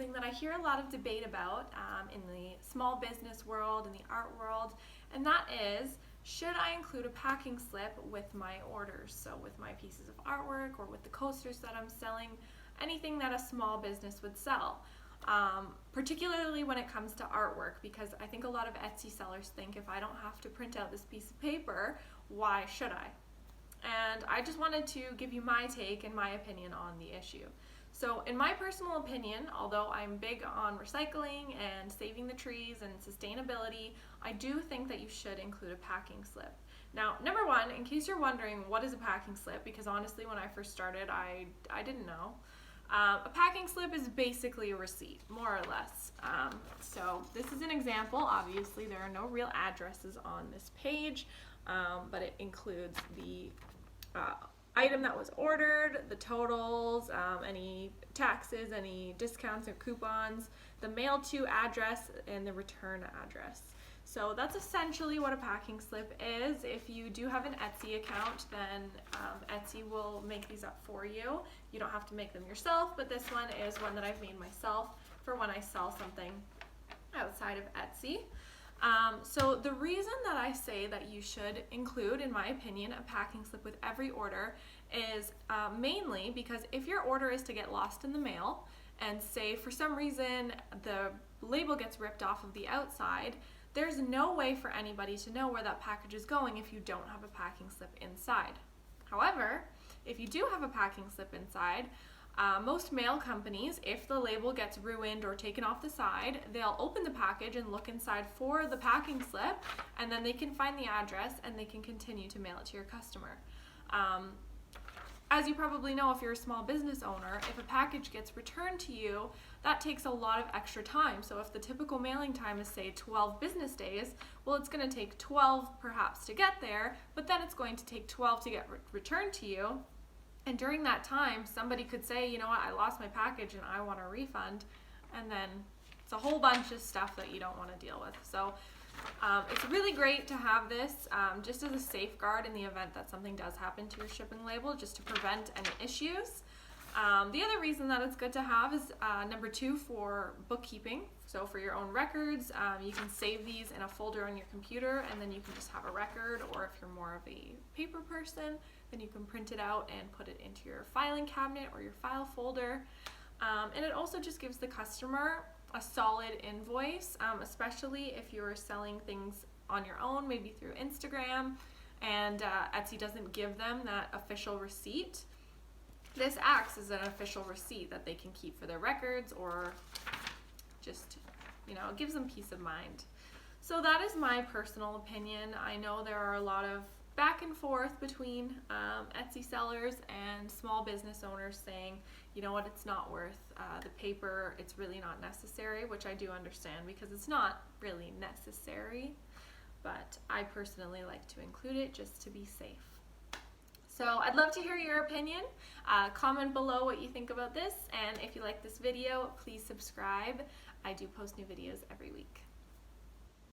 something that I hear a lot of debate about in the small business world, in the art world, and that is, should I include a packing slip with my orders? So with my pieces of artwork or with the coasters that I'm selling, anything that a small business would sell. Particularly when it comes to artwork, because I think a lot of Etsy sellers think if I don't have to print out this piece of paper, why should I? And I just wanted to give you my take and my opinion on the issue. So in my personal opinion, although I'm big on recycling and saving the trees and sustainability, I do think that you should include a packing slip. Now, number one, in case you're wondering what is a packing slip, because honestly when I first started I didn't know. A packing slip is basically a receipt, more or less. So this is an example. Obviously there are no real addresses on this page, but it includes the item that was ordered, the totals, any taxes, any discounts or coupons, the mail to address, and the return address. So that's essentially what a packing slip is. If you do have an Etsy account, then Etsy will make these up for you. You don't have to make them yourself, but this one is one that I've made myself for when I sell something outside of Etsy. So the reason that I say that you should include, in my opinion, a packing slip with every order is mainly because if your order is to get lost in the mail, and say for some reason the label gets ripped off of the outside, there's no way for anybody to know where that package is going if you don't have a packing slip inside. However, if you do have a packing slip inside, most mail companies, if the label gets ruined or taken off the side, they'll open the package and look inside for the packing slip, and then they can find the address and they can continue to mail it to your customer. As you probably know, if you're a small business owner, if a package gets returned to you, that takes a lot of extra time. So if the typical mailing time is, say, 12 business days, well, it's going to take 12 perhaps to get there, but then it's going to take 12 to get returned to you. And during that time, somebody could say, you know what, I lost my package and I want a refund. And then it's a whole bunch of stuff that you don't want to deal with. So it's really great to have this just as a safeguard in the event that something does happen to your shipping label, just to prevent any issues. The other reason that it's good to have is number two, for bookkeeping. So for your own records, you can save these in a folder on your computer, and then you can just have a record, or if you're more of a paper person, then you can print it out and put it into your filing cabinet or your file folder. And it also just gives the customer a solid invoice, especially if you're selling things on your own, maybe through Instagram, and Etsy doesn't give them that official receipt. This acts as an official receipt that they can keep for their records, or just, you know, it gives them peace of mind. So that is my personal opinion. I know there are a lot of back and forth between Etsy sellers and small business owners saying, you know what, it's not worth the paper, it's really not necessary, which I do understand because it's not really necessary, but I personally like to include it just to be safe. So I'd love to hear your opinion. Comment below what you think about this, and if you like this video, please subscribe. I do post new videos every week.